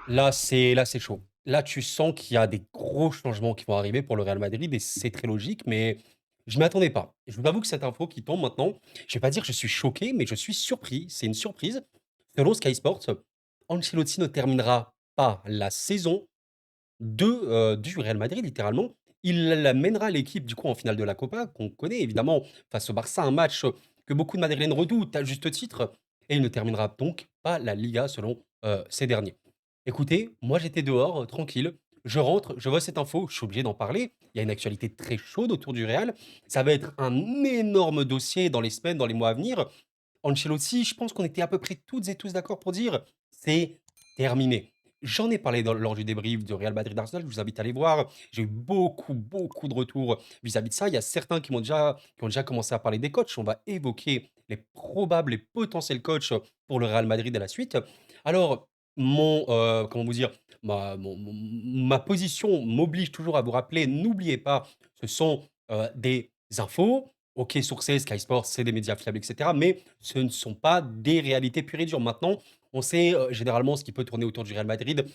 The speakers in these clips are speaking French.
Là, c'est chaud. Là, tu sens qu'il y a des gros changements qui vont arriver pour le Real Madrid et c'est très logique, mais je ne m'y attendais pas. Je vous avoue que cette info qui tombe maintenant, je vais pas dire que je suis choqué, mais je suis surpris. C'est une surprise. Selon Sky Sports, Ancelotti ne terminera pas la saison du Real Madrid, littéralement. Il mènera l'équipe, du coup, en finale de la Copa, qu'on connaît évidemment face au Barça, un match que beaucoup de Madrilènes redoutent à juste titre, et il ne terminera donc pas la Liga selon ces derniers. Écoutez, moi j'étais dehors, tranquille, je rentre, je vois cette info, je suis obligé d'en parler. Il y a une actualité très chaude autour du Real. Ça va être un énorme dossier dans les semaines, dans les mois à venir. Ancelotti, je pense qu'on était à peu près toutes et tous d'accord pour dire: «C'est terminé». J'en ai parlé lors du débrief de Real Madrid-Arsenal, je vous invite à aller voir. J'ai eu beaucoup, beaucoup de retours vis-à-vis de ça. Il y a certains qui ont déjà commencé à parler des coachs. On va évoquer les probables et potentiels coachs pour le Real Madrid à la suite. Alors, comment vous dire? Ma position m'oblige toujours à vous rappeler, n'oubliez pas, ce sont, des infos. OK, sourcés, Sky Sports, c'est des médias fiables et cetera, mais ce ne sont pas des réalités pures et dures. Maintenant, on sait, généralement ce qui peut tourner autour du Real Madrid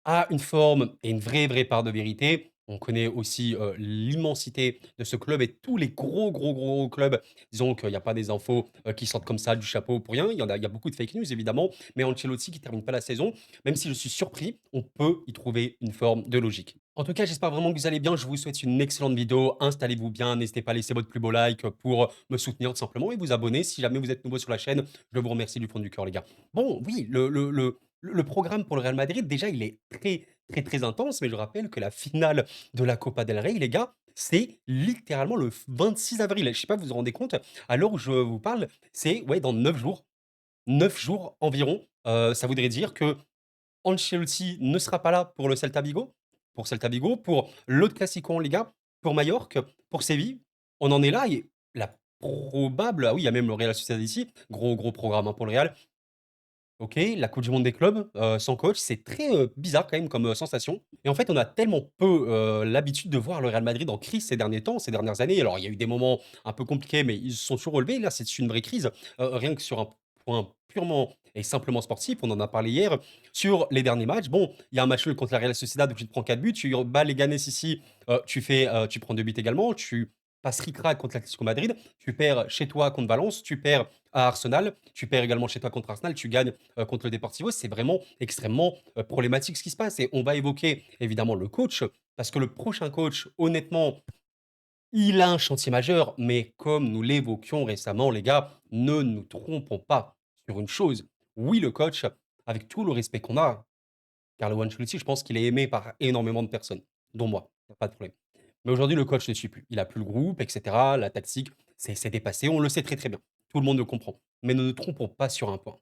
a une forme et une vraie part de vérité. On connaît aussi, l'immensité de ce club et tous les gros clubs. Disons qu'il y a pas des infos, qui sortent comme ça du chapeau pour rien. Il y a beaucoup de fake news évidemment, mais Ancelotti qui termine pas la saison, même si je suis surpris, on peut y trouver une forme de logique. En tout cas, j'espère vraiment que vous allez bien. Je vous souhaite une excellente vidéo. Installez-vous bien, n'hésitez pas à laisser votre plus beau like, pour me soutenir tout simplement et vous abonner si jamais vous êtes nouveau sur la chaîne. Je vous remercie du fond du cœur les gars. Bon oui, le programme pour le Real Madrid, déjà, il est très intense, mais je rappelle que la finale de la Copa del Rey, les gars, c'est littéralement le 26 avril. Je sais pas, vous vous rendez compte? À l'heure où je vous parle, c'est, ouais, dans 9 jours. 9 jours environ. Ça voudrait dire que Ancelotti ne sera pas là pour le Celta Vigo, pour l'autre Classico en Liga, pour Majorque, pour Séville. On en est là et la probable ah oui, il y a même le Real Sociedad ici, gros programme, hein, pour le Real. OK, la coupe du monde des clubs, sans coach, c'est très, bizarre quand même comme, sensation et en fait, on a tellement peu, l'habitude de voir le Real Madrid en crise ces derniers temps, ces dernières années. Alors, il y a eu des moments un peu compliqués, mais ils se sont toujours relevés. Là, c'est une vraie crise, rien que sur un point purement et simplement sportif, on en a parlé hier. Sur les derniers matchs, bon, il y a un match nul contre la Real Sociedad où tu te prends 4 buts, tu bats Leganés ici, tu prends 2 buts également, tu passes ric-rac contre l'Atlético Madrid, tu perds chez toi contre Valence, tu perds à Arsenal, tu perds également chez toi contre Arsenal, tu gagnes contre le Deportivo. C'est vraiment extrêmement problématique ce qui se passe. Et on va évoquer évidemment le coach, parce que le prochain coach, honnêtement, il a un chantier majeur, mais comme nous l'évoquions récemment, les gars, ne nous trompons pas sur une chose. Oui, le coach, avec tout le respect qu'on a, Carlo Ancelotti, je pense qu'il est aimé par énormément de personnes, dont moi, y a pas de problème. Mais aujourd'hui, le coach ne suit plus. Il a plus le groupe, et cetera. La tactique, c'est dépassé. On le sait très bien. Tout le monde le comprend. Mais ne nous trompons pas sur un point.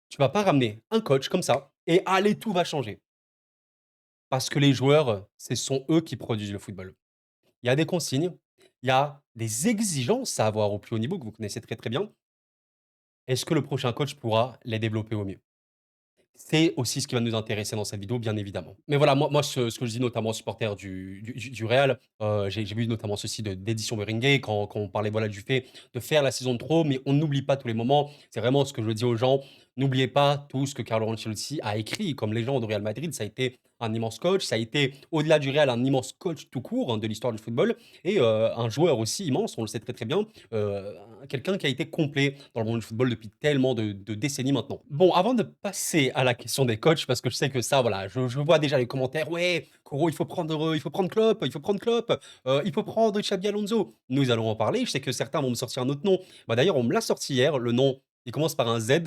Tu vas pas ramener un coach comme ça et allez, tout va changer. Parce que les joueurs, ce sont eux qui produisent le football. Il y a des consignes, il y a des exigences à avoir au plus haut niveau que vous connaissez très bien. Est-ce que le prochain coach pourra les développer au mieux? C'est aussi ce qui va nous intéresser dans cette vidéo, bien évidemment. Mais voilà, moi ce que je dis notamment aux supporters du Real, j'ai vu notamment ceci d'Edition Meringue quand on parlait, voilà, du fait de faire la saison de trop, mais on n'oublie pas tous les moments. C'est vraiment ce que je dis aux gens, n'oubliez pas tout ce que Carlo Ancelotti a écrit comme légende au Real Madrid. Ça a été un immense coach, ça a été, au-delà du Real, un immense coach tout court, hein, de l'histoire du football et un joueur aussi immense, on le sait très bien, heu, quelqu'un qui a été complet dans le monde du football depuis tellement de décennies maintenant. Bon, avant de passer à la question des coachs, parce que je sais que ça, voilà, je vois déjà les commentaires: «Ouais, Koro, il faut prendre Klopp, il faut prendre Xabi Alonso». Nous allons en parler. Je sais que certains vont me sortir un autre nom. Bah, d'ailleurs, on me l'a sorti hier, le nom, il commence par un Z.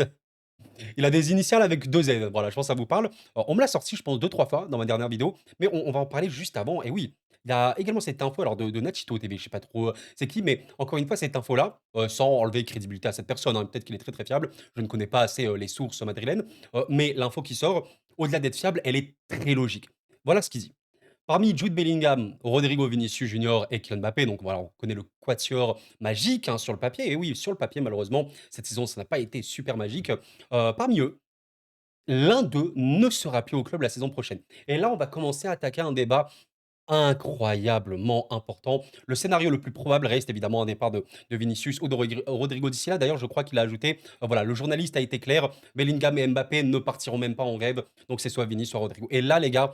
Il a des initiales avec 2 Z. Voilà, je pense que ça vous parle. On me l'a sorti, je pense deux trois fois dans ma dernière vidéo, mais on va en parler juste avant et oui, il y a également cette info alors de Nachito TV, je sais pas trop, c'est qui, mais encore une fois cette info-là, sans enlever crédibilité à cette personne, hein, peut-être qu'il est très fiable. Je ne connais pas assez, les sources madrilènes, mais l'info qui sort, au-delà d'être fiable, elle est très logique. Voilà ce qu'il dit. Parmi Jude Bellingham, Rodrigo Vinicius Junior et Kylian Mbappé, donc voilà, on connaît le quatuor magique, hein, sur le papier. Et oui, sur le papier, malheureusement, cette saison, ça n'a pas été super magique. Parmi eux, l'un d'eux ne sera plus au club la saison prochaine. Et là, on va commencer à attaquer un débat incroyablement important. Le scénario le plus probable reste évidemment un départ de Vinicius ou de Rodrigo d'ici là. D'ailleurs, je crois qu'il a ajouté, voilà, le journaliste a été clair, Bellingham et Mbappé ne partiront même pas en rêve, donc c'est soit Vini, soit Rodrigo. Et là, les gars,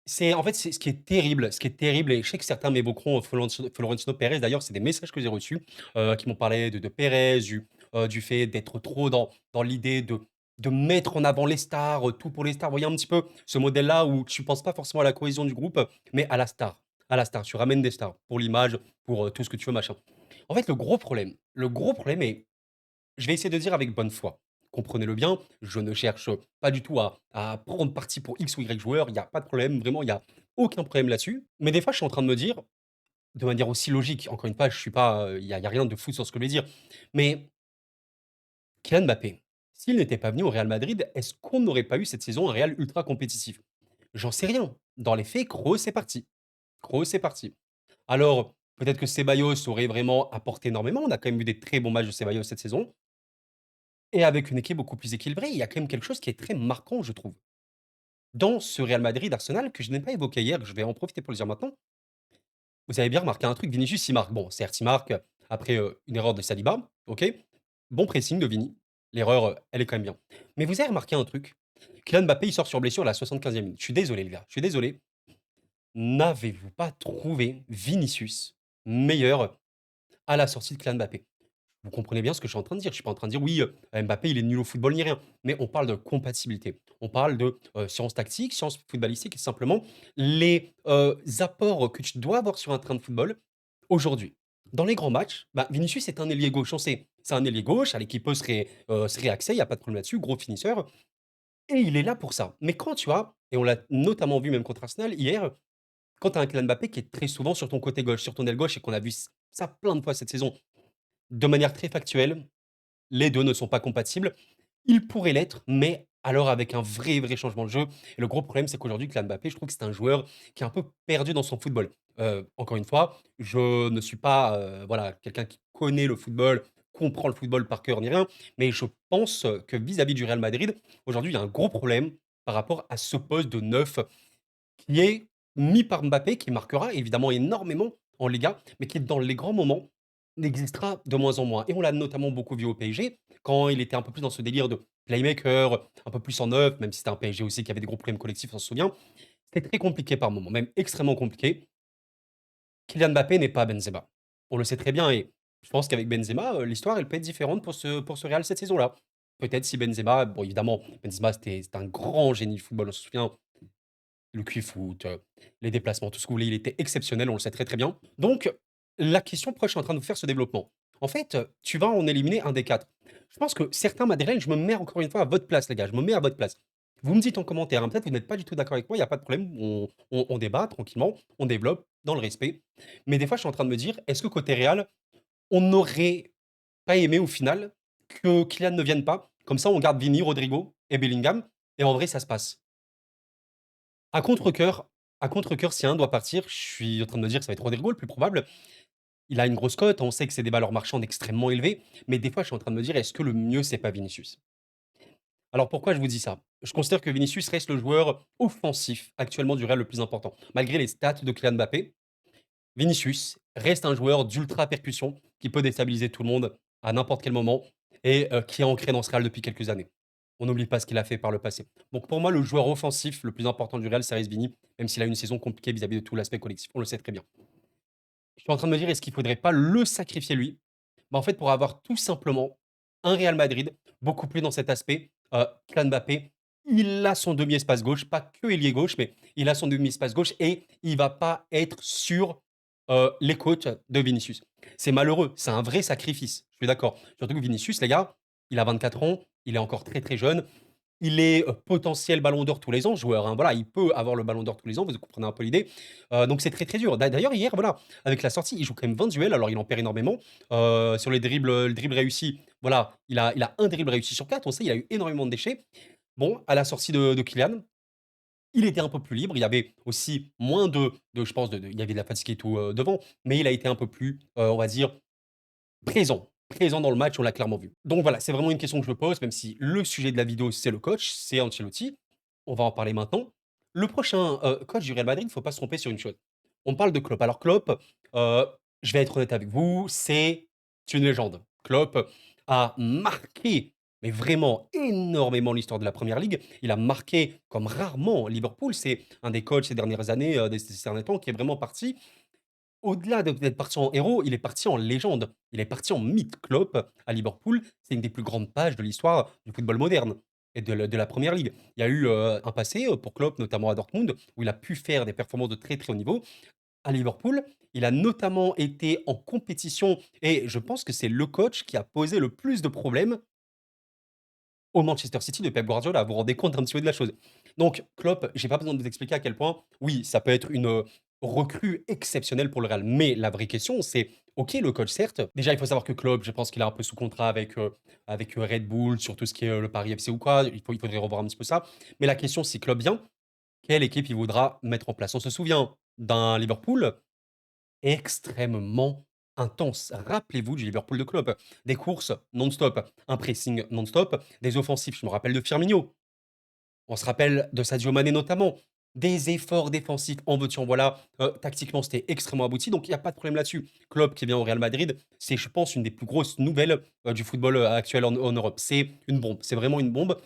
c'est en fait, c'est ce qui est terrible et je sais que certains m'évoqueront Florentino Pérez. D'ailleurs, c'est des messages que j'ai reçus, qui m'ont parlé de Pérez, du fait d'être trop dans l'idée de mettre en avant les stars, tout pour les stars. Vous voyez un petit peu ce modèle-là où tu penses pas forcément à la cohésion du groupe, mais à la star. À la star. Tu ramènes des stars pour l'image, pour, tout ce que tu veux, machin. En fait, le gros problème est je vais essayer de dire avec bonne foi. Comprenez-le bien, je ne cherche pas du tout à prendre parti pour X ou Y joueur, il n'y a pas de problème, vraiment, il y a aucun problème là-dessus. Mais des fois, je suis en train de me dire, de manière aussi logique, encore une fois, je suis pas, il y a rien de fou sur ce que je vais dire, mais Kylian Mbappé, s'il n'était pas venu au Real Madrid, est-ce qu'on n'aurait pas eu cette saison un Real ultra compétitif? J'en sais rien. Dans les faits, Kroos c'est parti. Kroos c'est parti. Alors, peut-être que Ceballos aurait vraiment apporté énormément, on a quand même vu des très bons matchs de Ceballos cette saison. Et avec une équipe beaucoup plus équilibrée, il y a quand même quelque chose qui est très marquant, je trouve. Dans ce Real Madrid-Arsenal que je n'ai pas évoqué hier, je vais en profiter pour le dire maintenant. Vous avez bien remarqué un truc, Vinicius, il marque. Bon, certes, il marque après une erreur de Saliba, ok. Bon pressing de Vini. L'erreur, elle est quand même bien. Mais vous avez remarqué un truc. Kylian Mbappé, il sort sur blessure à la 75e minute. Je suis désolé, les gars. Je suis désolé. N'avez-vous pas trouvé Vinicius meilleur à la sortie de Kylian Mbappé? Vous comprenez bien ce que je suis en train de dire. Je suis pas en train de dire: «Oui, Mbappé, il est nul au football ni rien». Mais on parle de compatibilité. On parle de, sciences tactiques, sciences footballistiques et simplement les, apports que tu dois avoir sur un terrain de football aujourd'hui. Dans les grands matchs, bah, Vinicius est un ailier gauche, on sait. C'est un ailier gauche à l'équipe peut se réaxer, il y a pas de problème là-dessus, gros finisseur et il est là pour ça. Mais quand tu as et on l'a notamment vu même contre Arsenal hier, quand tu as un Kylian Mbappé qui est très souvent sur ton côté gauche, sur ton aile gauche et qu'on a vu ça plein de fois cette saison, de manière très factuelle, les 2 ne sont pas compatibles. Ils pourraient l'être, mais alors avec un vrai, vrai changement de jeu et le gros problème, c'est qu'aujourd'hui, Kylian Mbappé, je trouve que c'est un joueur qui est un peu perdu dans son football. Encore une fois, je ne suis pas, voilà, quelqu'un qui connaît le football, comprend le football par cœur ni rien, mais je pense, que vis-à-vis du Real Madrid, aujourd'hui, il y a un gros problème par rapport à ce poste de neuf qui est mis par Mbappé, qui marquera évidemment énormément en Liga, mais qui dans les grands moments n'existera de moins en moins. Et on l'a notamment beaucoup vu au PSG, quand il était un peu plus dans ce délire de playmaker, un peu plus en neuf, même si c'était un PSG aussi qui avait des gros problèmes collectifs, on se souvient. C'était très compliqué par moments, même extrêmement compliqué. Kylian Mbappé n'est pas Benzema. On le sait très bien et je pense qu'avec Benzema, l'histoire elle peut être différente pour ce Real cette saison-là. Peut-être si Benzema, bon évidemment, Benzema c'était un grand génie du football, on se souvient le QI-foot, les déplacements, tout ce que vous voulez, il était exceptionnel, on le sait très, très bien. Donc, la question pourquoi je suis en train de vous faire ce développement? En fait, tu vas en éliminer un des 4. Je pense que certains madrilènes je me mets encore une fois à votre place les gars, je me mets à votre place. Vous me dites en commentaire, hein, peut-être vous n'êtes pas du tout d'accord avec moi, il y a pas de problème, on débat tranquillement, on développe dans le respect. Mais des fois, je suis en train de me dire: «Est-ce que côté Real, on n'aurait pas aimé au final que Kylian ne vienne pas? Comme ça, on garde Vini, Rodrigo et Bellingham et en vrai, ça se passe». À contre-cœur à contre-cœur, si un doit partir, je suis en train de me dire que ça va être Rodrigo le plus probable. Il a une grosse cote, on sait que c'est des valeurs marchandes extrêmement élevées, mais des fois, je suis en train de me dire: «Est-ce que le mieux, c'est pas Vinicius?» Alors pourquoi je vous dis ça? Je considère que Vinicius reste le joueur offensif actuellement du Real le plus important. Malgré les stats de Kylian Mbappé, Vinicius reste un joueur d'ultra percussion qui peut déstabiliser tout le monde à n'importe quel moment et qui est ancré dans ce Real depuis quelques années. On n'oublie pas ce qu'il a fait par le passé. Donc pour moi, le joueur offensif le plus important du Real, ça reste Vini, même s'il a une saison compliquée vis-à-vis de tout l'aspect collectif. On le sait très bien. Je suis en train de me dire, est-ce qu'il ne faudrait pas le sacrifier lui? Bah, en fait, pour avoir tout simplement un Real Madrid beaucoup plus dans cet aspect, Kylian Mbappé, il a son demi-espace gauche, pas que ailier gauche, mais il a son demi-espace gauche et il va pas être sur, les côtes de Vinicius. C'est malheureux, c'est un vrai sacrifice, je suis d'accord. Surtout que Vinicius, les gars, il a 24 ans, il est encore très, très jeune. Il est, potentiel ballon d'or tous les ans, joueur, hein, voilà, il peut avoir le ballon d'or tous les ans, vous comprenez un peu l'idée. Donc c'est très, très dur. D'ailleurs hier, voilà, avec la sortie, il joue quand même 20 duels, alors il en perd énormément. Sur les dribbles, le dribble réussi, voilà, il a un dribble réussi sur 4. On sait, il a eu énormément de déchets. Bon, à la sortie de Kylian, il était un peu plus libre, il y avait aussi moins de je pense de il y avait de la fatigue et tout, devant, mais il a été un peu plus, on va dire présent dans le match, on l'a clairement vu. Donc voilà, c'est vraiment une question que je me pose, même si le sujet de la vidéo, c'est le coach, c'est Ancelotti. On va en parler maintenant. le prochain, coach du Real Madrid, il ne faut pas se tromper sur une chose. On parle de Klopp. Alors Klopp, heu, je vais être honnête avec vous, c'est une légende. Klopp a marqué, mais vraiment énormément l'histoire de la Première Ligue. Il a marqué comme rarement Liverpool. C'est un des coachs ces dernières années, ces derniers temps qui est vraiment parti au-delà d'être parti en héros, il est parti en légende. Il est parti en mythe. Klopp, à Liverpool, c'est une des plus grandes pages de l'histoire du football moderne et de la Première Ligue. Il y a eu, un passé, pour Klopp, notamment à Dortmund, où il a pu faire des performances de très, très haut niveau. À Liverpool, il a notamment été en compétition et je pense que c'est le coach qui a posé le plus de problèmes au Manchester City de Pep Guardiola. Vous vous rendez compte un petit peu de la chose. Donc Klopp, j'ai pas besoin de vous expliquer à quel point, oui, ça peut être une, recrue exceptionnelle pour le Real. Mais la vraie question, c'est, OK, le coach certes, déjà il faut savoir que Klopp, je pense qu'il est un peu sous contrat avec, Red Bull sur tout ce qui est, le Paris FC ou quoi. Il faudrait revoir un petit peu ça. Mais la question, si Klopp vient, quelle équipe il voudra mettre en place? On se souvient d'un Liverpool extrêmement intense. Rappelez-vous du Liverpool de Klopp. Des courses non-stop, un pressing non-stop, des offensifs, je me rappelle de Firmino, on se rappelle de Sadio Mané notamment. Des efforts défensifs en veux-tu en voilà. Tactiquement, c'était extrêmement abouti, donc il y a pas de problème là-dessus. Klopp qui vient au Real Madrid, c'est je pense une des plus grosses nouvelles, du football, actuel en Europe. C'est une bombe, c'est vraiment une bombe.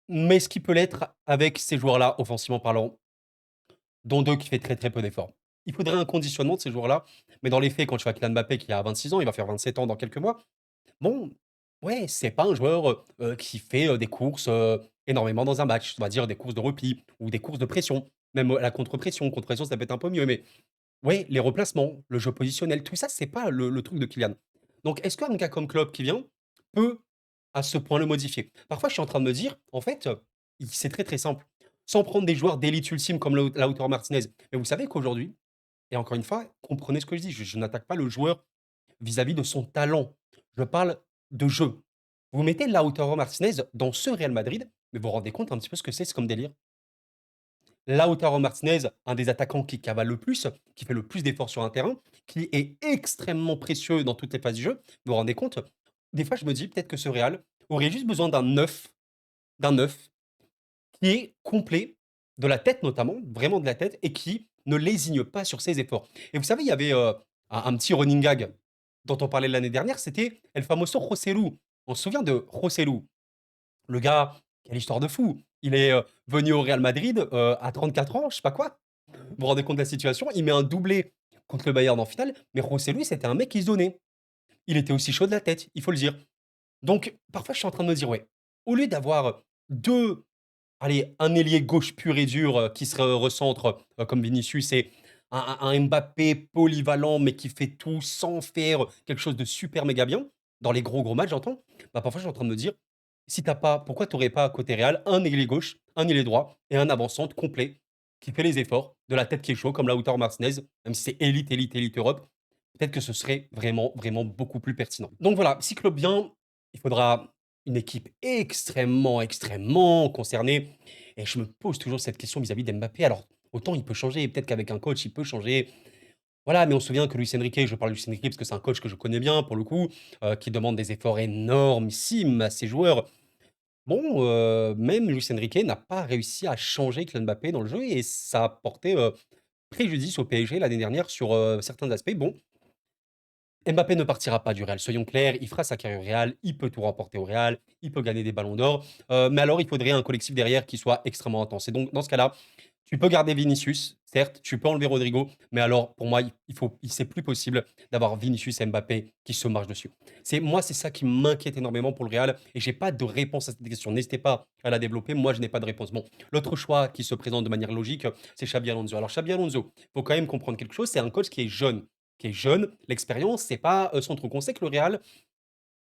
Mais ce qui peut l'être avec ces joueurs-là, offensivement parlant, dont 2 qui fait très, très peu d'efforts. Il faudrait un conditionnement de ces joueurs-là, mais dans les faits, quand tu vois Kylian Mbappé qui a 26 ans, il va faire 27 ans dans quelques mois. Bon, ouais, c'est pas un joueur, qui fait, des courses, énormément dans un match. On va dire des courses de repli ou des courses de pression. Même, la contre-pression. Contre-pression, ça peut être un peu mieux, mais ouais, les replacements, le jeu positionnel, tout ça, c'est pas le truc de Kylian. Donc est-ce qu'un gars comme Klopp qui vient peut, à ce point, le modifier? Parfois, je suis en train de me dire, en fait, c'est très, très simple. Sans prendre des joueurs d'élite ultime comme Lautaro Martinez. Mais vous savez qu'aujourd'hui, et encore une fois, comprenez ce que je dis, je n'attaque pas le joueur vis-à-vis de son talent. Je parle de jeu. Vous mettez Lautaro Martinez dans ce Real Madrid, mais vous vous rendez compte un petit peu ce que c'est comme délire? Lautaro Martinez, un des attaquants qui cavale le plus, qui fait le plus d'efforts sur un terrain, qui est extrêmement précieux dans toutes les phases du jeu. Vous vous rendez compte? Des fois, je me dis peut-être que ce Real aurait juste besoin d'un neuf qui est complet, de la tête notamment, vraiment de la tête, et qui ne lésigne pas sur ses efforts. Et vous savez, il y avait, un petit running gag dont on parlait l'année dernière, c'était El famoso Joselu. On se souvient de Joselu, le gars, quelle histoire de fou! Il est, venu au Real Madrid, à 34 ans, je sais pas quoi. Vous vous rendez compte de la situation? Il met un doublé contre le Bayern en finale, mais Joselu, c'était un mec qui se donnait. Il était aussi chaud de la tête, il faut le dire. Donc parfois, je suis en train de me dire: «Ouais, au lieu d'avoir 2 allez, un ailier gauche pur et dur, qui se recentre, comme Vinicius et un Mbappé polyvalent, mais qui fait tout sans faire quelque chose de super méga bien, dans les gros, gros matchs, j'entends. Bah, parfois, je suis en train de me dire: «Si tu as pas pourquoi tu aurais pas côté Real, un ailier gauche, un ailier droit et un avant-centre complet qui fait les efforts, de la tête qui est chaud comme Lautaro Martinez», même si c'est élite, élite, élite Europe, peut-être que ce serait vraiment, vraiment beaucoup plus pertinent. Donc voilà, si Klopp vient, il faudra une équipe extrêmement, extrêmement concernée et je me pose toujours cette question vis-à-vis d'Mbappé. Alors, autant il peut changer, peut-être qu'avec un coach, il peut changer. Voilà, mais on se souvient que Luis Enrique, je parle de Luis Enrique parce que c'est un coach que je connais bien pour le coup, qui demande des efforts énormissimes à ses joueurs. Bon, même Luis Enrique n'a pas réussi à changer Kylian Mbappé dans le jeu et ça a porté, préjudice au PSG l'année dernière sur, certains aspects. Bon, Mbappé ne partira pas du Real, soyons clairs, il fera sa carrière au Real, il peut tout remporter au Real, il peut gagner des ballons d'or, mais alors il faudrait un collectif derrière qui soit extrêmement intense et donc dans ce cas-là, tu peux garder Vinicius, certes, tu peux enlever Rodrigo, mais alors pour moi, c'est plus possible d'avoir Vinicius et Mbappé qui se marchent dessus. C'est ça qui m'inquiète énormément pour le Real et j'ai pas de réponse à cette question. N'hésitez pas à la développer, moi je n'ai pas de réponse. Bon, l'autre choix qui se présente de manière logique, c'est Xabi Alonso. Alors Xabi Alonso, faut quand même comprendre quelque chose, c'est un coach qui est jeune, l'expérience, c'est pas, son truc. On sait que le Real,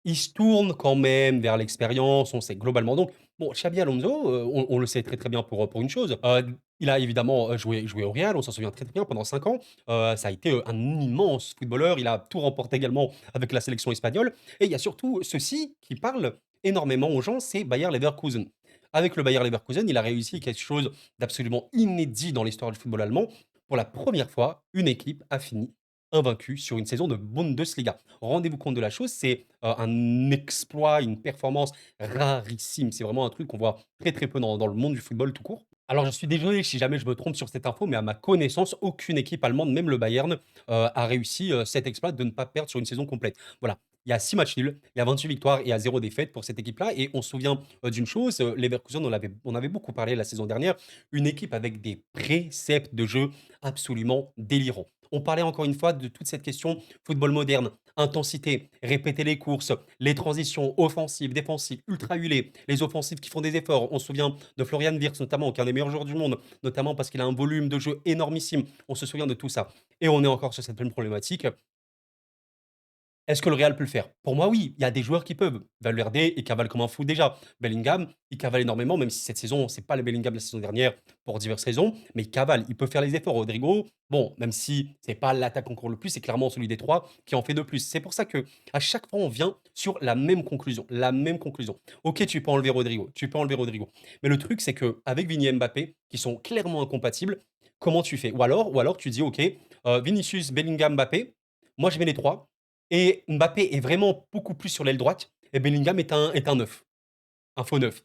il se tourne quand même vers l'expérience, on sait globalement donc bon, Xabi Alonso, on le sait très, très bien pour une chose, il a évidemment, joué au Real, on s'en souvient très, très bien pendant 5 ans. Ça a été, un immense footballeur, il a tout remporté également avec la sélection espagnole et il y a surtout ceci qui parle énormément aux gens, c'est Bayer Leverkusen. Avec le Bayer Leverkusen, il a réussi quelque chose d'absolument inédit dans l'histoire du football allemand. Pour la première fois, une équipe a fini invaincue sur une saison de Bundesliga. Rendez-vous compte de la chose, c'est, un exploit, une performance rarissime. C'est vraiment un truc qu'on voit très, très peu dans le monde du football tout court. Alors, je suis désolé si jamais je me trompe sur cette info, mais à ma connaissance, aucune équipe allemande, même le Bayern, a réussi, cet exploit de ne pas perdre sur une saison complète. Voilà. Il y a 6 matchs nuls, il y a 28 victoires et il y a 0 défaite pour cette équipe-là et on se souvient, d'une chose, Leverkusen, on avait beaucoup parlé la saison dernière, une équipe avec des préceptes de jeu absolument délirants. On parlait encore une fois de toute cette question football moderne, intensité, répéter les courses, les transitions offensives, défensives, ultra huilées, les offensives qui font des efforts. On se souvient de Florian Wirtz notamment, qui est un des meilleurs joueurs du monde, notamment parce qu'il a un volume de jeu énormissime. On se souvient de tout ça. Et on est encore sur cette même problématique. Est-ce que le Real peut le faire? Pour moi, oui, il y a des joueurs qui peuvent. Valverde, il cavale comme un fou déjà. Bellingham, il cavale énormément, même si cette saison, c'est pas le Bellingham de la saison dernière pour diverses raisons, mais il cavale, il peut faire les efforts. Rodrigo, bon, même si c'est pas l'attaque encore le plus, c'est clairement celui des trois qui en fait de plus. C'est pour ça que à chaque fois, on vient sur la même conclusion, la même conclusion. Ok, tu peux enlever Rodrigo, tu peux enlever Rodrigo, mais le truc, c'est que avec Vini et Mbappé, qui sont clairement incompatibles, comment tu fais? Ou alors tu dis, ok, Vinicius, Bellingham, Mbappé. Moi, je mets les trois. Et Mbappé est vraiment beaucoup plus sur l'aile droite et Bellingham est un neuf, un faux neuf.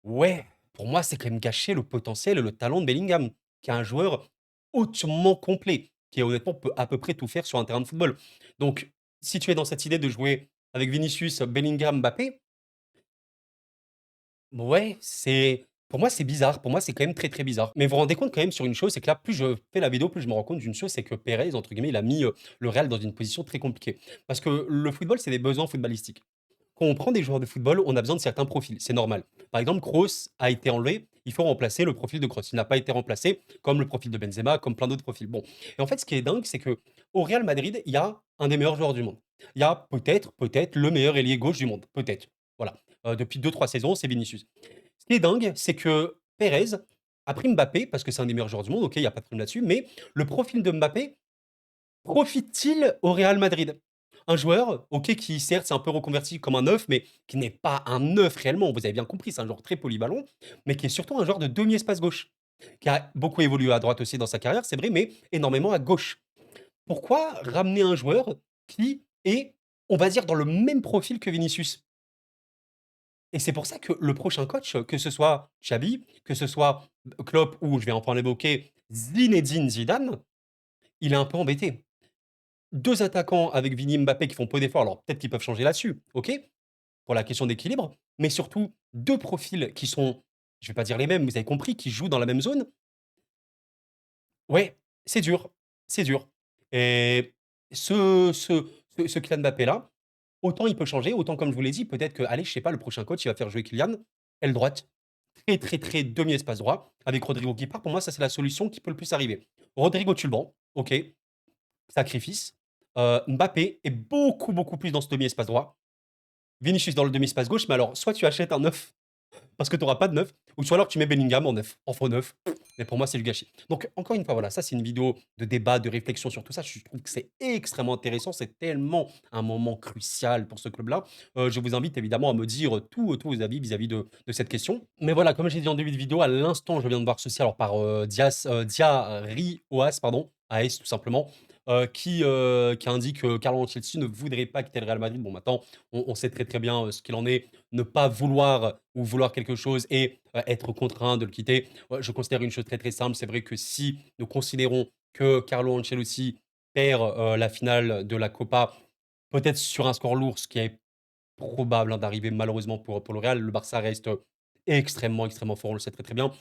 Ouais, pour moi, c'est quand même gâcher le potentiel et le talent de Bellingham, qui est un joueur hautement complet, qui honnêtement peut à peu près tout faire sur un terrain de football. Donc, si tu es dans cette idée de jouer avec Vinicius, Bellingham, Mbappé, ouais, pour moi, c'est bizarre. Pour moi, c'est quand même très, très bizarre. Mais vous vous rendez compte quand même sur une chose, c'est que là, plus je fais la vidéo, plus je me rends compte d'une chose, c'est que Pérez, entre guillemets, il a mis le Real dans une position très compliquée. Parce que le football, c'est des besoins footballistiques. Quand on prend des joueurs de football, on a besoin de certains profils, c'est normal. Par exemple, Kroos a été enlevé, il faut remplacer le profil de Kroos. Il n'a pas été remplacé comme le profil de Benzema, comme plein d'autres profils. Bon, et en fait, ce qui est dingue, c'est que au Real Madrid, il y a un des meilleurs joueurs du monde. Il y a peut-être le meilleur ailier gauche du monde, peut-être. Voilà. Depuis 2 3 saisons, c'est Vinicius. Ce qui est dingue, c'est que Pérez a pris Mbappé parce que c'est un des meilleurs joueurs du monde, OK, il y a pas de problème là-dessus, mais le profil de Mbappé profite-t-il au Real Madrid? Un joueur, OK, qui certes s'est un peu reconverti comme un neuf, mais qui n'est pas un neuf réellement, vous avez bien compris, c'est un joueur très polyvalent, mais qui est surtout un joueur de demi-espace gauche, qui a beaucoup évolué à droite aussi dans sa carrière, c'est vrai, mais énormément à gauche. Pourquoi ramener un joueur qui est, on va dire, dans le même profil que Vinicius? Et c'est pour ça que le prochain coach, que ce soit Xavi, que ce soit Klopp ou je vais enfin l'évoquer, Zinedine Zidane, il est un peu embêté. 2 attaquants avec Vini, Mbappé qui font peu d'efforts, alors peut-être qu'ils peuvent changer là-dessus, OK, pour la question d'équilibre, mais surtout 2 profils qui sont, je vais pas dire les mêmes, vous avez compris, qui jouent dans la même zone. Ouais, c'est dur, c'est dur et ce Kylian Mbappé-là, autant il peut changer, autant comme je vous l'ai dit, peut-être que, allez, je sais pas, le prochain coach, il va faire jouer Kylian aile droite, très, très, très demi-espace droit, avec Rodrigo qui part. Pour moi, ça, c'est la solution qui peut le plus arriver. Rodrigo, tu le vends, OK, sacrifice. Mbappé est beaucoup, beaucoup plus dans ce demi-espace droit. Vinicius dans le demi-espace gauche, mais alors, soit tu achètes un neuf parce que tu auras pas de neuf, ou soit alors tu mets Bellingham en neuf, en faux neuf. Mais pour moi, c'est du gâchis. Donc, encore une fois, voilà, ça, c'est une vidéo de débat, de réflexion sur tout ça. Je trouve que c'est extrêmement intéressant. C'est tellement un moment crucial pour ce club-là. Je vous invite évidemment à me dire tous vos avis vis-à-vis de cette question. Mais voilà, comme j'ai dit en début de vidéo, à l'instant, je viens de voir ceci alors par Diari Oas, pardon, AS tout simplement. Qui indique que Carlo Ancelotti ne voudrait pas quitter le Real Madrid. Bon, maintenant, on sait très très bien ce qu'il en est, ne pas vouloir ou vouloir quelque chose et être contraint de le quitter. Je considère une chose très, très simple. C'est vrai que si nous considérons que Carlo Ancelotti perd, la finale de la Copa, peut-être sur un score lourd, ce qui est probable, hein, d'arriver malheureusement pour le Real. Le Barça reste extrêmement, extrêmement fort, on le sait très, très bien.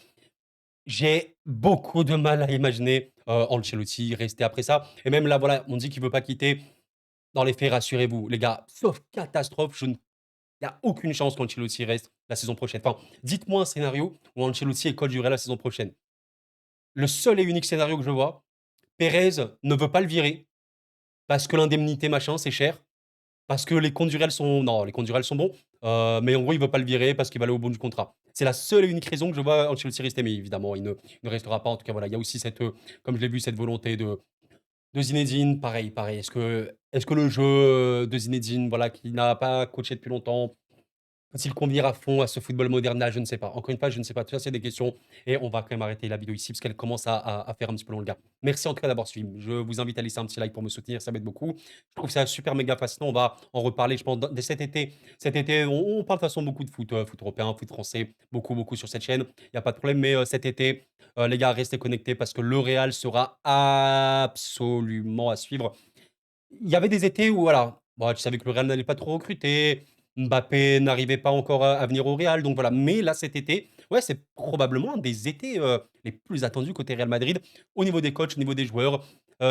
J'ai beaucoup de mal à imaginer, Ancelotti rester après ça et même là, voilà, on dit qu'il veut pas quitter. Dans les faits, rassurez-vous, les gars, sauf catastrophe, je ne il y a aucune chance qu'Ancelotti reste la saison prochaine. Enfin, dites-moi un scénario où Ancelotti est coach du Real la saison prochaine. Le seul et unique scénario que je vois, Pérez ne veut pas le virer parce que l'indemnité machin, c'est cher, parce que les comptes du Real sont non, les comptes du Real sont bons, mais en gros, il veut pas le virer parce qu'il va aller au bout du contrat. C'est la seule et unique raison que je vois Ancelotti rester, mais évidemment, il ne restera pas. En tout cas, voilà, il y a aussi cette, comme je l'ai vu, cette volonté de Zinedine, pareil, pareil. Est-ce que le jeu, de Zinedine, voilà, qui n'a pas coaché depuis longtemps, Faut-il convenir à fond à ce football moderne là? Je ne sais pas. Encore une fois, je ne sais pas. Tout ça, c'est des questions et on va quand même arrêter la vidéo ici parce qu'elle commence à faire un petit peu long, le gars. Merci en tout cas d'avoir suivi. Je vous invite à laisser un petit like pour me soutenir, ça m'aide beaucoup. Je trouve ça super méga fascinant. On va en reparler, je pense, dès cet été. Cet été, on parle de toute façon beaucoup de foot, foot européen, foot français, beaucoup, beaucoup sur cette chaîne. Il y a pas de problème, mais cet été, les gars, restez connectés parce que le Real sera absolument à suivre. Il y avait des étés où voilà, bah, tu savais que le Real n'allait pas trop recruter, Mbappé n'arrivait pas encore à venir au Real, donc voilà. Mais là, cet été, ouais, c'est probablement un des étés, les plus attendus côté Real Madrid, au niveau des coachs, au niveau des joueurs.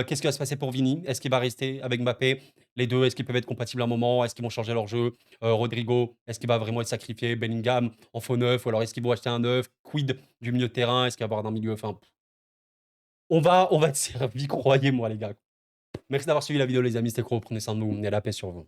Qu'est-ce qui va se passer pour Vini? Est-ce qu'il va rester avec Mbappé? Les 2, est-ce qu'ils peuvent être compatibles à un moment? Est-ce qu'ils vont changer leur jeu? Rodrigo, est-ce qu'il va vraiment être sacrifié? Bellingham en faux neuf ou alors est-ce qu'ils vont acheter un neuf? Quid du milieu de terrain? Est-ce qu'il va y avoir un milieu? Enfin, on va être servi, croyez-moi les gars. Merci d'avoir suivi la vidéo les amis, c'était Cro, prenez soin de vous et la paix sur vous.